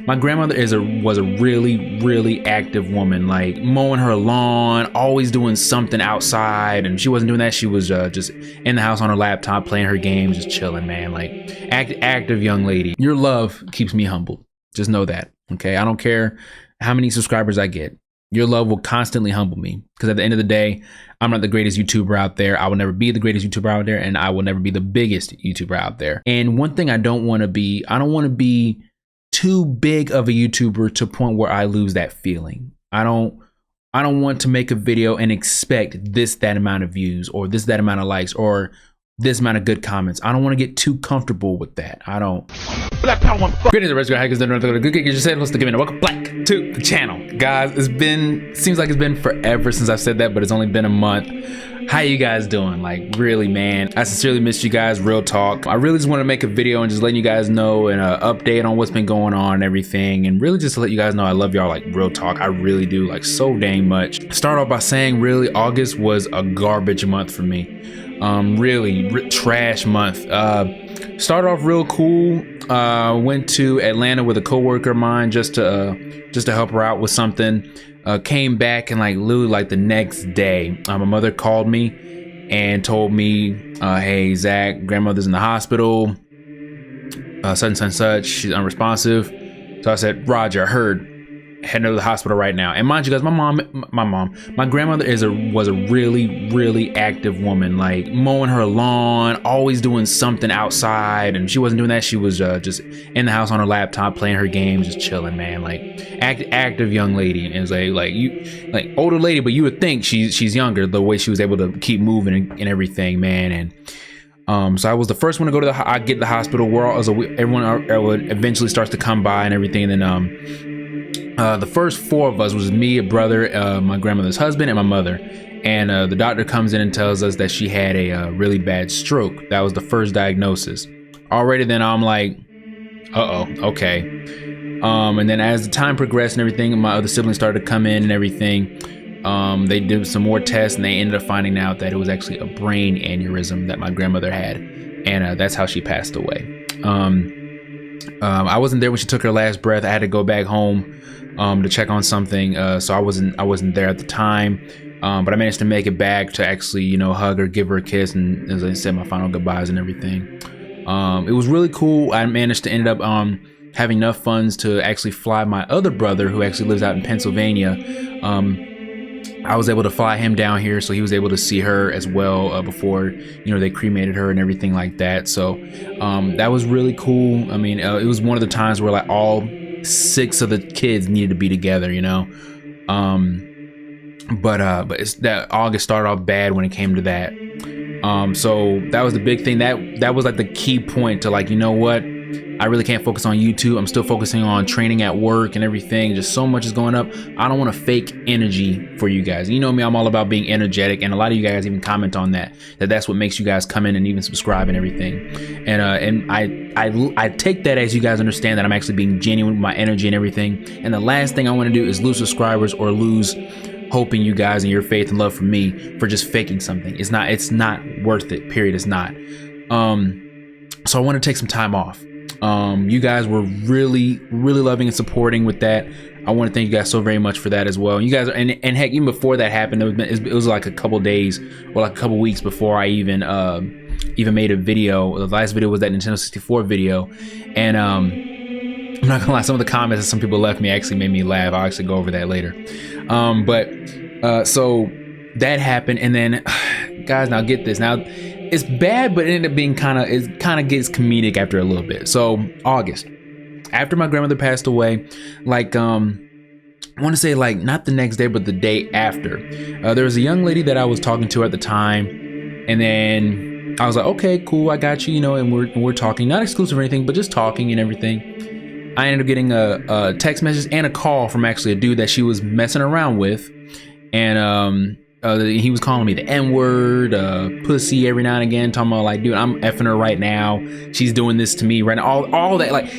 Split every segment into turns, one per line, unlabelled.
My grandmother was a really active woman, like mowing her lawn, always doing something outside. And she wasn't doing that. She was just in the house on her laptop, playing her games, just chilling, man. Like active young lady. Your love keeps me humbled. Just know that. Okay. I don't care how many subscribers I get. Your love will constantly humble me, because at the end of the day, I'm not the greatest YouTuber out there. I will never be the greatest YouTuber out there, and I will never be the biggest YouTuber out there. And one thing I don't want to be too big of a YouTuber to a point where I lose that feeling. I don't want to make a video and expect that amount of views, or that amount of likes, or this amount of good comments. I don't want to get too comfortable with that. I don't. Black Power one. Greetings, the hackers. Good kick. Just said, let's give it a welcome back to the channel, guys. Seems like it's been forever since I've said that, but it's only been a month. How you guys doing? Like, really, man, I sincerely missed you guys. Real talk. I really just want to make a video and just letting you guys know and update on what's been going on and everything, and really just to let you guys know I love y'all. Like, real talk, I really do, like, so dang much. Start off by saying, really, August was a garbage month for me. Really trash month. Started off real cool. Went to Atlanta with a coworker of mine just to help her out with something. Came back, and like literally like the next day, my mother called me and told me, hey Zach, grandmother's in the hospital, such and such, she's unresponsive. So I said, Roger, I heard, heading to the hospital right now. And mind you guys, my grandmother was a really active woman, like mowing her lawn, always doing something outside. And she wasn't doing that. She was just in the house on her laptop, playing her games, just chilling, man. Like active young lady. And it was like older lady, but you would think she's younger, the way she was able to keep moving and everything, man. And so I was the first one to go to I get to the hospital, where everyone eventually starts to come by and everything. And then the first four of us was me, a brother, my grandmother's husband, and my mother. And the doctor comes in and tells us that she had a really bad stroke. That was the first diagnosis. Already then I'm like, okay. And then as the time progressed and everything, my other siblings started to come in and everything. They did some more tests, and they ended up finding out that it was actually a brain aneurysm that my grandmother had. And that's how she passed away. I wasn't there when she took her last breath. I had to go back home to check on something, so I wasn't there at the time, but I managed to make it back to actually, hug her, give her a kiss, and as I said, my final goodbyes and everything. It was really cool. I managed to end up having enough funds to actually fly my other brother, who actually lives out in Pennsylvania. I was able to fly him down here, so he was able to see her as well before they cremated her and everything like that. So that was really cool. I mean, it was one of the times where like all 6 of the kids needed to be together, but it's that August started off bad when it came to that. So that was the big thing. That was like the key point to like, you know what, I really can't focus on YouTube. I'm still focusing on training at work and everything. Just so much is going up. I don't want to fake energy for you guys. You know me, I'm all about being energetic, and a lot of you guys even comment on that's what makes you guys come in and even subscribe and everything. And I take that as you guys understand that I'm actually being genuine with my energy and everything. And the last thing I want to do is lose subscribers or lose hope in you guys and your faith and love for me for just faking something. It's not worth it, period. It's not. So I want to take some time off. You guys were really loving and supporting with that. I want to thank you guys so very much for that as well. You guys, and heck, even before that happened, it was like a couple days or like a couple weeks before I even made a video. The last video was that Nintendo 64 video, and I'm not gonna lie, some of the comments that some people left me actually made me laugh. I'll actually go over that later. So that happened, and then guys, now get this. Now it's bad, but it ended up being kind of gets comedic after a little bit. So August, after my grandmother passed away, like I want to say like not the next day, but the day after, there was a young lady that I was talking to at the time, and then I was like, okay, cool, I got you, and we're talking, not exclusive or anything, but just talking and everything. I ended up getting a text message and a call from actually a dude that she was messing around with, and he was calling me the N-word, pussy every now and again, talking about like, dude, I'm effing her right now. She's doing this to me right now. All that, like,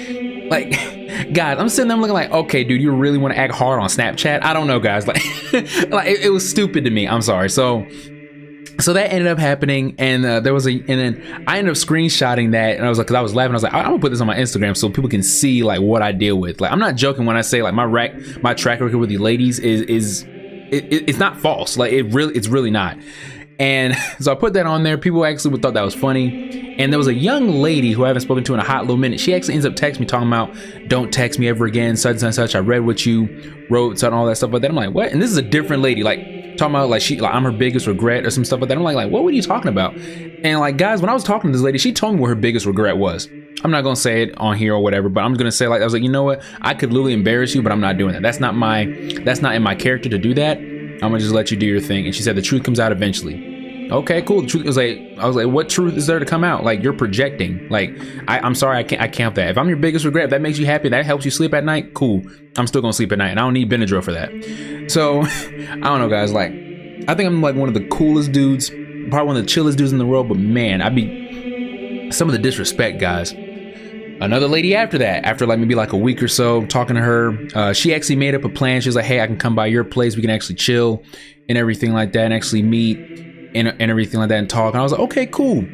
guys, I'm sitting there looking like, okay, dude, you really want to act hard on Snapchat? I don't know, guys. Like, it was stupid to me. I'm sorry. So So that ended up happening, and then I ended up screenshotting that, and I was like, because I was laughing, I was like, I'm gonna put this on my Instagram so people can see like what I deal with. Like, I'm not joking when I say like my track record with the ladies it's not false. Like, it's really not. And so I put that on there. People actually thought that was funny. And there was a young lady who I haven't spoken to in a hot little minute. She actually ends up texting me talking about, don't text me ever again, such and such. I read what you wrote, and all that stuff like that. I'm like, what? And this is a different lady, like talking about like I'm her biggest regret or some stuff like that. I'm like, what were you talking about? And like, guys, when I was talking to this lady, she told me what her biggest regret was. I'm not gonna say it on here or whatever, but I'm gonna say, like, I was like, you know what? I could literally embarrass you, but I'm not doing that. That's not in my character to do that. I'm gonna just let you do your thing. And she said the truth comes out eventually. Okay, cool. The truth was like, I was like, what truth is there to come out? Like, you're projecting. Like, I'm sorry, I can't have that. If I'm your biggest regret, if that makes you happy, that helps you sleep at night, cool. I'm still gonna sleep at night, and I don't need Benadryl for that. So I don't know, guys. Like, I think I'm like one of the coolest dudes, probably one of the chillest dudes in the world. But man, some of the disrespect, guys. Another lady after that, after like maybe like a week or so talking to her, she actually made up a plan. She was like, hey, I can come by your place. We can actually chill and everything like that, and actually meet and everything like that and talk. And I was like, okay, cool.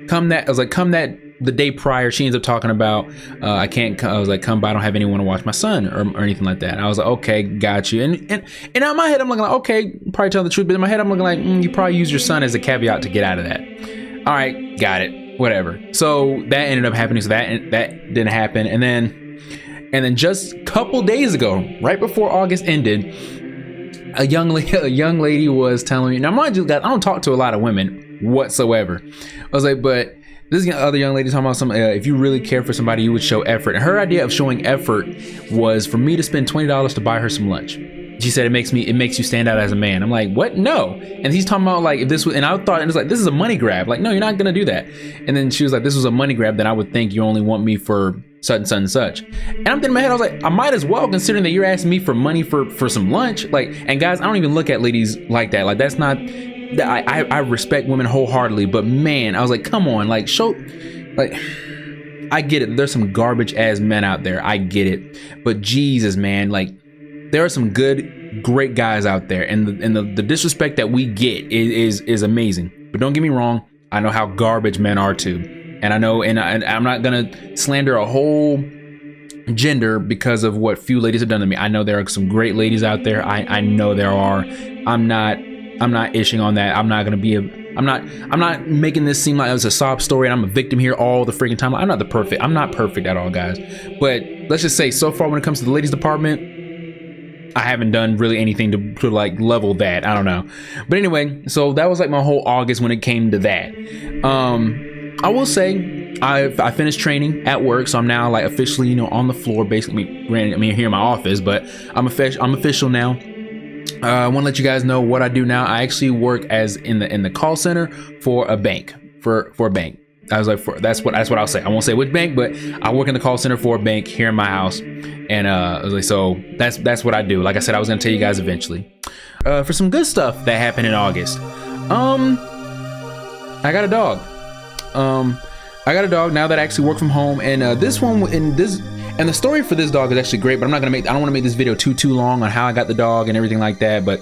Come the day prior, she ends up talking about, I was like, come by, I don't have anyone to watch my son or anything like that. And I was like, okay, got you. And in my head, I'm looking like, okay, probably telling the truth. But in my head, I'm looking like, you probably use your son as a caveat to get out of that. All right, got it, whatever. So that ended up happening. So that didn't happen. And then just a couple days ago, right before August ended, a young lady was telling me, now mind you, guys, I don't talk to a lot of women whatsoever. I was like, but this other young lady talking about if you really care for somebody, you would show effort. And her idea of showing effort was for me to spend $20 to buy her some lunch. She said it makes you stand out as a man. I'm like, what? No. And he's talking about like, if this was, and I thought it was like, this is a money grab. Like, no, you're not gonna do that. And then she was like, this was a money grab, then I would think you only want me for such and such and such. And I'm thinking in my head, I was like, I might as well, considering that you're asking me for money for some lunch. Like, and guys, I don't even look at ladies like that. Like, that's not, I respect women wholeheartedly, but man, I was like, come on, like, show, like, I get it. There's some garbage ass men out there. I get it. But Jesus, man, like, there are some great guys out there, and the disrespect that we get is amazing. But don't get me wrong, I know how garbage men are too. And I know, and I'm not gonna slander a whole gender because of what few ladies have done to me. I know there are some great ladies out there. I know there are. I'm not ishing on that. I'm not making this seem like it was a sob story and I'm a victim here all the freaking time. I'm not perfect at all, guys. But let's just say, so far when it comes to the ladies department, I haven't done really anything to like level that. I don't know. But anyway, so that was like my whole August when it came to that. I will say I finished training at work, so I'm now like officially, on the floor, basically. I mean here in my office, but I'm official now. I want to let you guys know what I do now. I actually work as in the call center for a bank, for a bank. I was like, that's what I'll say. I won't say which bank, but I work in the call center for a bank here in my house. And I was like, so that's what I do. Like I said, I was gonna tell you guys eventually. For some good stuff that happened in August, I got a dog. I got a dog now that I actually work from home, and the story for this dog is actually great. But I don't want to make this video too long on how I got the dog and everything like that. But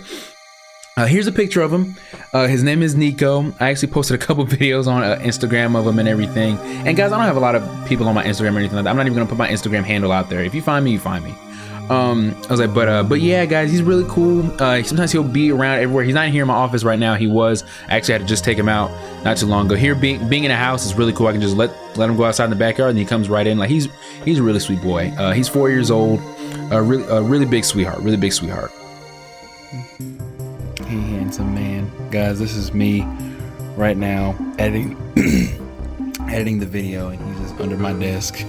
here's a picture of him. His name is Nico. I actually posted a couple videos on Instagram of him and everything. And guys, I don't have a lot of people on my Instagram or anything like that. I'm not even gonna put my Instagram handle out there. If you find me, you find me. I was like, but yeah, guys, he's really cool. Sometimes he'll be around everywhere. He's not here in my office right now. He was. I actually had to just take him out not too long ago. Here, being in a house is really cool. I can just let him go outside in the backyard, and he comes right in. Like, he's a really sweet boy. He's 4 years old. A really big sweetheart. Really big sweetheart. Hey, handsome man. Guys, this is me right now editing the video, and he's just under my desk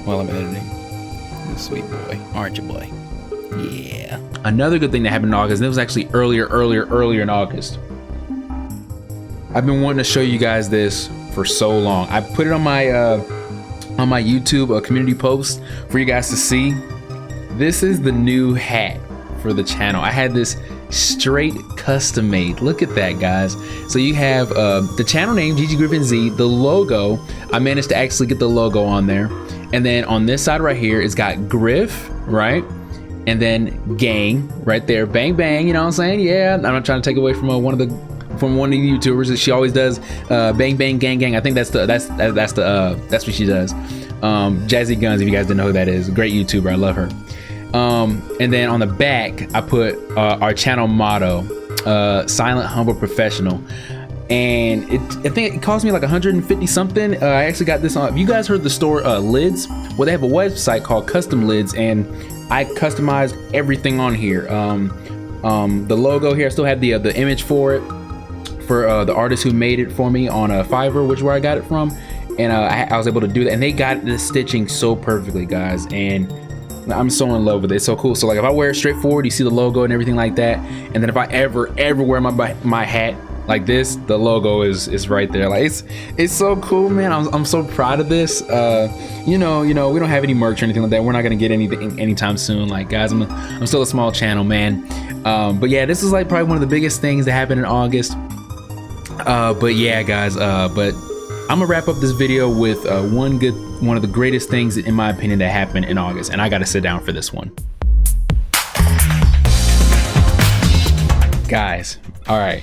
while I'm editing. Sweet boy, aren't you, boy? Yeah. Another good thing that happened in August, and it was actually earlier in August. I've been wanting to show you guys this for so long. I put it on my YouTube community post for you guys to see. This is the new hat for the channel. I had this straight custom made. Look at that, guys. So you have the channel name, GGGryphon Z, the logo. I managed to actually get the logo on there. And then on this side right here, it's got Griff, right? And then gang right there, bang, bang, you know what I'm saying? Yeah, I'm not trying to take away from one of the from one of the YouTubers. She always does bang bang gang gang. I think that's what she does. Jazzy Guns, if you guys didn't know who that is, great YouTuber. I love her. And then on the back I put our channel motto, silent, humble, professional. And I think it cost me like 150 something. I actually got this on, have you guys heard the store Lids? Well, they have a website called Custom Lids, and I customized everything on here. The logo here, I still have the image for it, for the artist who made it for me on Fiverr, which is where I got it from. And I was able to do that, and they got the stitching so perfectly, guys, and I'm so in love with it. It's so cool. So like if I wear it straight forward, you see the logo and everything like that. And then if I ever wear my hat like this, the logo is right there. Like it's so cool, man. I'm so proud of this. You know, we don't have any merch or anything like that. We're not gonna get anything anytime soon. Like, guys, I'm still a small channel, man. But yeah, this is like probably one of the biggest things that happened in August. But yeah, guys, but I'm gonna wrap up this video with one of the greatest things in my opinion that happened in August, and I gotta sit down for this one. Guys, all right,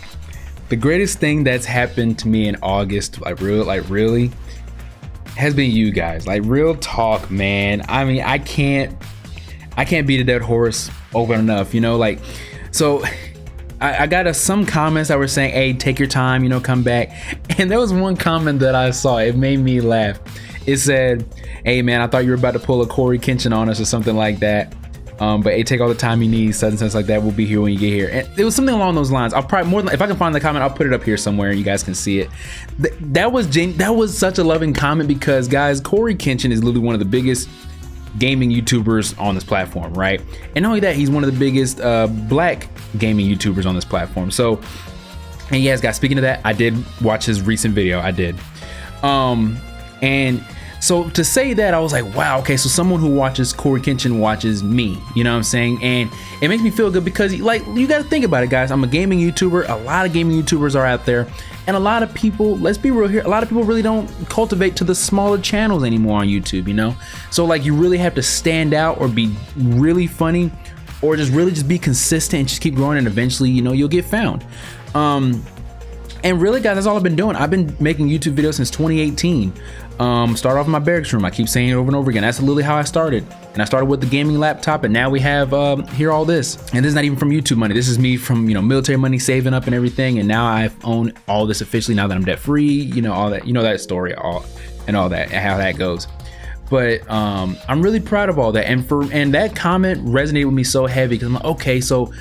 the greatest thing that's happened to me in August, like really, has been you guys. Like, real talk, man. I mean, I can't beat a dead horse over enough, you know. Like, so I got some comments that were saying, hey, take your time, you know, come back. And there was one comment that I saw, it made me laugh. It said, hey man, I thought you were about to pull a Corey Kenshin on us or something like that. But hey, take all the time you need, such and such like that. We'll be here when you get here. And it was something along those lines. I'll probably, if I can find the comment, I'll put it up here somewhere and you guys can see it. That was such a loving comment, because guys, Corey Kenshin is literally one of the biggest gaming YouTubers on this platform, right? And not only that, he's one of the biggest black gaming YouTubers on this platform. So, and yes, guys, speaking of that, I did watch his recent video. I did. And so to say that, I was like, wow, okay, so someone who watches Corey Kenshin watches me, you know what I'm saying? And it makes me feel good, because like, you got to think about it, guys. I'm a gaming YouTuber. A lot of gaming YouTubers are out there, and a lot of people, let's be real here, a lot of people really don't cultivate to the smaller channels anymore on YouTube, you know? So like, you really have to stand out or be really funny, or just really just be consistent and just keep growing, and eventually, you know, you'll get found. And really, guys, that's all I've been doing. I've been making YouTube videos since 2018. Start off in my barracks room. I keep saying it over and over again. That's literally how I started. And I started with the gaming laptop, and now we have here all this. And this is not even from YouTube money. This is me from, you know, military money, saving up and everything. And now I own all this officially, now that I'm debt free, you know, all that, you know, that story, all that, and how that goes. But I'm really proud of all that. And that comment resonated with me so heavy, because I'm like, okay, so,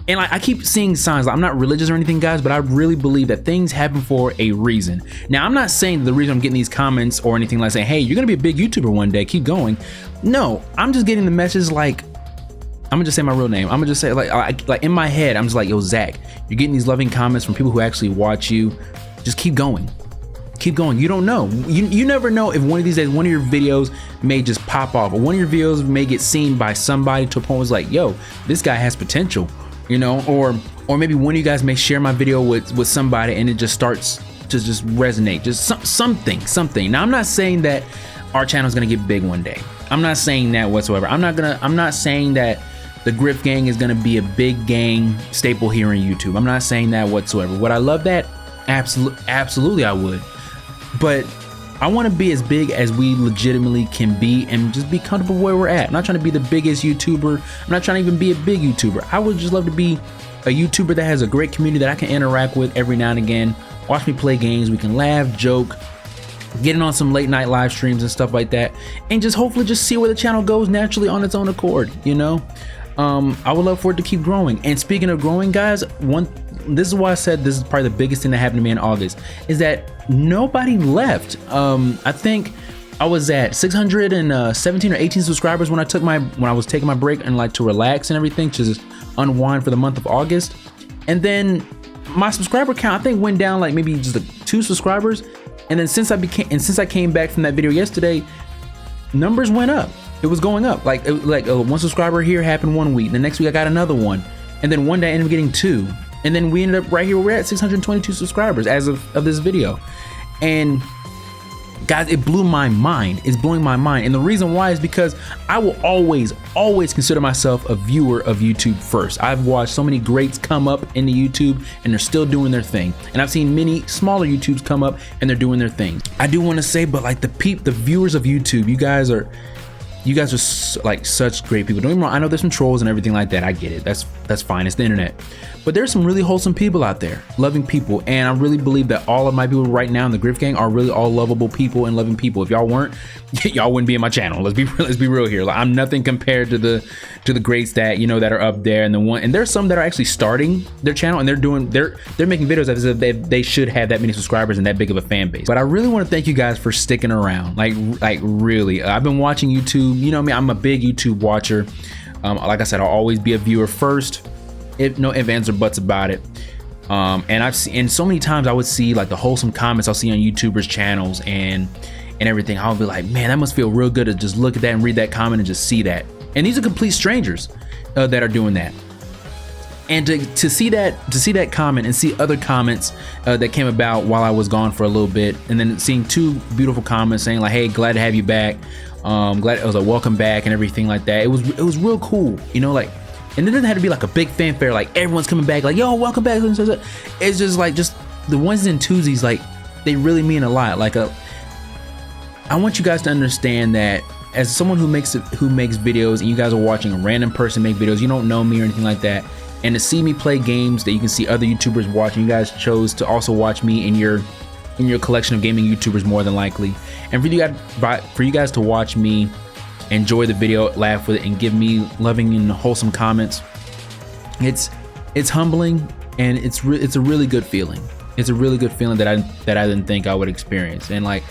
and like, I keep seeing signs. Like, I'm not religious or anything, guys, but I really believe that things happen for a reason. Now, I'm not saying the reason I'm getting these comments or anything like saying, hey, you're gonna be a big YouTuber one day, keep going. No, I'm just getting the message. Like, I'm gonna just say my real name. I'm gonna just say, like in my head, I'm just like, yo, Zach, you're getting these loving comments from people who actually watch you. Just keep going. Keep going. You don't know. You never know if one of these days one of your videos may just pop off, or one of your videos may get seen by somebody to a point where it's like, yo, this guy has potential. You know, or maybe one of you guys may share my video with somebody, and it just starts to just resonate, just something. Now, I'm not saying that our channel is gonna get big one day. I'm not saying that whatsoever. I'm not saying that the Gryph gang is gonna be a big gang staple here in YouTube. I'm not saying that whatsoever. Would I love that? Absolutely I would. But I want to be as big as we legitimately can be, and just be comfortable where we're at. I'm not trying to be the biggest YouTuber. I'm not trying to even be a big YouTuber. I would just love to be a YouTuber that has a great community that I can interact with every now and again. Watch me play games. We can laugh, joke, getting on some late night live streams and stuff like that, and just hopefully just see where the channel goes naturally on its own accord, you know? I would love for it to keep growing. And speaking of growing, guys, this is why I said this is probably the biggest thing that happened to me in August, is that nobody left. I think I was at 617 or 18 subscribers when I was taking my break and like to relax and everything, to just unwind for the month of August. And then my subscriber count, I think, went down like maybe just 2 subscribers. And then since I came back from that video yesterday, numbers went up. It was going up. Like one subscriber here happened one week. The next week I got another one. And then one day I ended up getting 2. And then we ended up right here, we're at 622 subscribers as of this video. And Guys, it blew my mind. It's blowing my mind. And the reason why is because I will always consider myself a viewer of YouTube first. I've watched so many greats come up into YouTube and they're still doing their thing. And I've seen many smaller YouTubes come up and they're doing their thing. I do want to say, but like the viewers of YouTube, you guys are like such great people. Don't get me wrong, I know there's some trolls and everything like that. I get it. That's fine. It's the internet. But there's some really wholesome people out there, loving people. And I really believe that all of my people right now in the Griff Gang are really all lovable people and loving people. If y'all weren't, y'all wouldn't be in my channel. Let's be real here. Like, I'm nothing compared to the greats that, you know, that are up there. And there's some that are actually starting their channel and they're making videos as if they should have that many subscribers and that big of a fan base. But I really want to thank you guys for sticking around. Like really, I've been watching YouTube. You know me, I'm a big YouTube watcher. Like I said, I'll always be a viewer first. No ifs, ands, or buts about it. And I've seen so many times I would see like the wholesome comments I'll see on YouTubers' channels and everything. I'll be like, man, that must feel real good to just look at that and read that comment and just see that. And these are complete strangers that are doing that. And to see that comment and see other comments that came about while I was gone for a little bit, and then seeing two beautiful comments saying like, hey, glad to have you back. Glad it was a welcome back and everything like that. It was real cool, you know, like. And it doesn't have to be like a big fanfare, like everyone's coming back, like, yo, welcome back. It's just like, just the ones and twosies, like, they really mean a lot. Like, I want you guys to understand that as someone who makes videos and you guys are watching a random person make videos, you don't know me or anything like that, and to see me play games that you can see other YouTubers watching, you guys chose to also watch me in your collection of gaming YouTubers more than likely. And for you guys to watch me enjoy the video, laugh with it, and give me loving and wholesome comments, it's humbling, and it's a really good feeling. It's a really good feeling that I didn't think I would experience. And like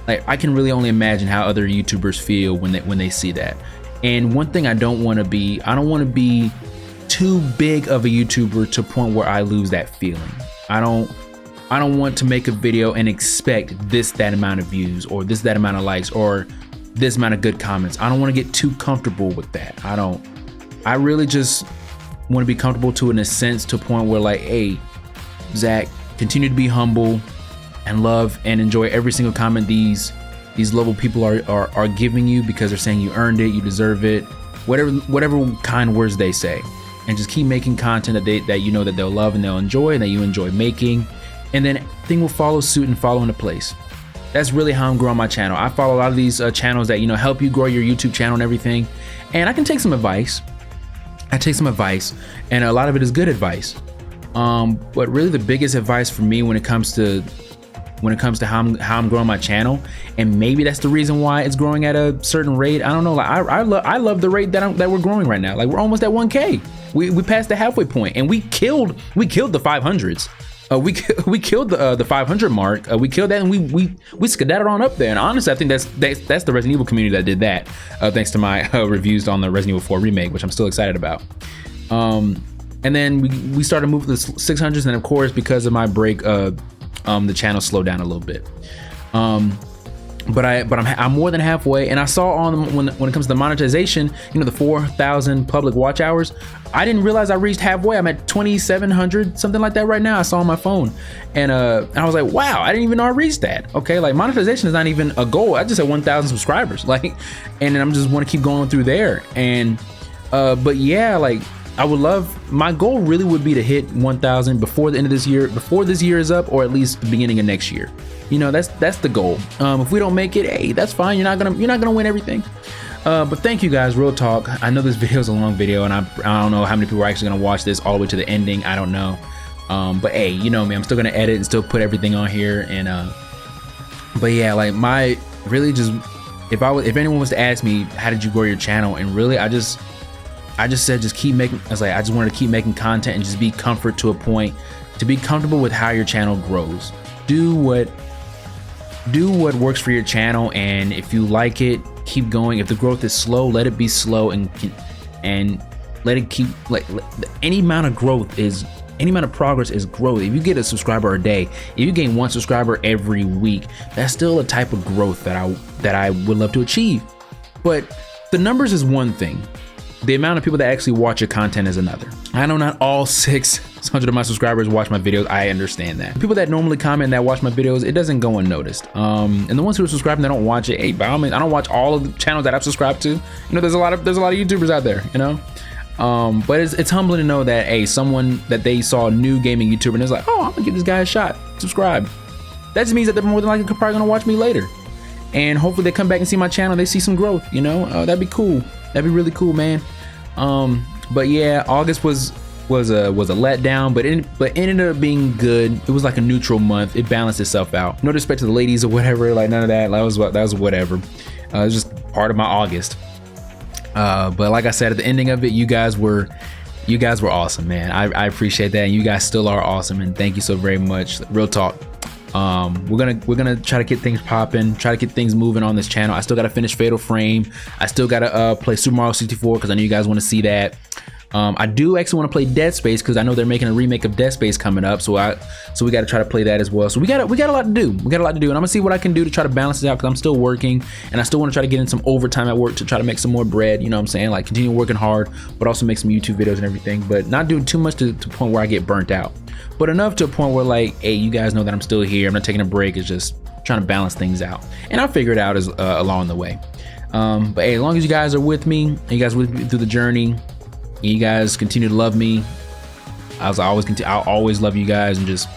I can really only imagine how other YouTubers feel when they see that. And one thing I don't want to be too big of a YouTuber to a point where I lose that feeling. I don't want to make a video and expect that amount of views or that amount of likes or this amount of good comments. I don't want to get too comfortable with that. I really just want to be comfortable to a sense, to a point where like, hey, Zach, continue to be humble and love and enjoy every single comment these lovable people are giving you, because they're saying you earned it, you deserve it, whatever kind words they say. And just keep making content that you know that they'll love and they'll enjoy and that you enjoy making, and then thing will follow suit and fall into place. That's really how I'm growing my channel. I follow a lot of these channels that, you know, help you grow your YouTube channel and everything. And I can take some advice. And a lot of it is good advice. But really the biggest advice for me when it comes to how I'm growing my channel, and maybe that's the reason why it's growing at a certain rate. I don't know. Like I love the rate that we're growing right now. Like we're almost at 1K. We passed the halfway point, and we killed the 500s. We killed the 500 mark. We killed that, and we skedaddled on up there. And honestly, I think that's the Resident Evil community that did that. Thanks to my reviews on the Resident Evil 4 remake, which I'm still excited about. And then we started moving to the 600s, and of course, because of my break, the channel slowed down a little bit. But I'm more than halfway, and I saw when it comes to the monetization, you know, the 4,000 public watch hours, I didn't realize I reached halfway. I'm at 2,700, something like that right now. I saw on my phone, and I was like, wow, I didn't even know I reached that. Okay, like monetization is not even a goal. I just had 1,000 subscribers, like, and then I'm just want to keep going through there. And but yeah, like I would love, my goal really would be to hit 1,000 before the end of this year, before this year is up, or at least the beginning of next year. You know, that's the goal. If we don't make it, hey, that's fine. You're not gonna win everything. But thank you guys, real talk. I know this video is a long video, and I don't know how many people are actually gonna watch this all the way to the ending. I don't know. But hey, you know me, I'm still gonna edit and still put everything on here. And but yeah, like if anyone was to ask me, how did you grow your channel? And really, I just said, just keep making. I just wanted to keep making content and just be comfort to a point, to be comfortable with how your channel grows. Do what works for your channel, and if you like it, keep going. If the growth is slow, let it be slow, and let it keep, like, any amount of progress is growth. If you get a subscriber a day, if you gain 1 subscriber every week, that's still a type of growth that I would love to achieve. But the numbers is one thing. The amount of people that actually watch your content is another. I know not all 6 100 of my subscribers watch my videos. I understand that. People that normally comment that watch my videos, it doesn't go unnoticed. And the ones who are subscribing that don't watch it, hey, by all means, I don't watch all of the channels that I've subscribed to. You know, there's a lot of YouTubers out there, you know. But it's humbling to know that, hey, someone that they saw a new gaming YouTuber and it's like, oh, I'm gonna give this guy a shot. Subscribe. That just means that they're more than likely probably gonna watch me later. And hopefully they come back and see my channel, they see some growth, you know. That'd be cool. That'd be really cool, man. But yeah, August was a letdown, but it ended up being good. It was like a neutral month. It balanced itself out. No disrespect to the ladies or whatever, like none of that. That was whatever. It was just part of my August. But like I said, at the ending of it, you guys were awesome, man. I appreciate that, and you guys still are awesome, and thank you so very much. Real talk. We're gonna try to get things popping, try to get things moving on this channel. I still gotta finish Fatal Frame. I still gotta play Super Mario 64 because I know you guys want to see that. I do actually want to play Dead Space because I know they're making a remake of Dead Space coming up, so we got to try to play that as well. So we got a lot to do. We got a lot to do, and I'm gonna see what I can do to try to balance it out because I'm still working, and I still want to try to get in some overtime at work to try to make some more bread. You know what I'm saying? Like continue working hard, but also make some YouTube videos and everything, but not doing too much to the point where I get burnt out, but enough to a point where like, hey, you guys know that I'm still here. I'm not taking a break. It's just trying to balance things out, and I'll figure it out as along the way. But hey, as long as you guys are with me, you guys with me through the journey. You guys continue to love me. I'll always love you guys, and just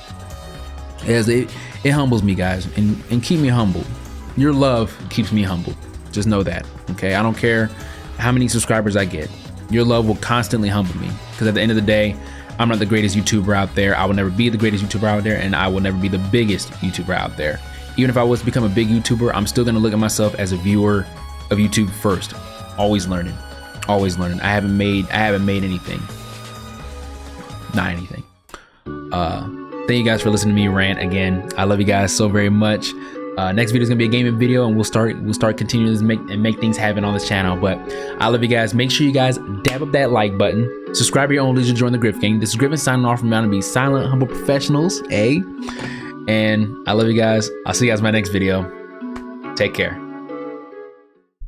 as it humbles me, guys, and keep me humble. Your love keeps me humble. Just know that, okay? I don't care how many subscribers I get. Your love will constantly humble me, because at the end of the day, I'm not the greatest YouTuber out there. I will never be the greatest YouTuber out there, and I will never be the biggest YouTuber out there. Even if I was to become a big YouTuber, I'm still gonna look at myself as a viewer of YouTube first. Always learning. Always learning. I haven't made anything. Not anything. Thank you guys for listening to me rant again. I love you guys so very much. Next video is gonna be a gaming video, and we'll start continuing to make things happen on this channel. But I love you guys. Make sure you guys dab up that like button. Subscribe to your own leisure, join the Griff Gang. This is Griffin signing off from Mountain Be Silent, Humble Professionals, eh? And I love you guys. I'll see you guys in my next video. Take care.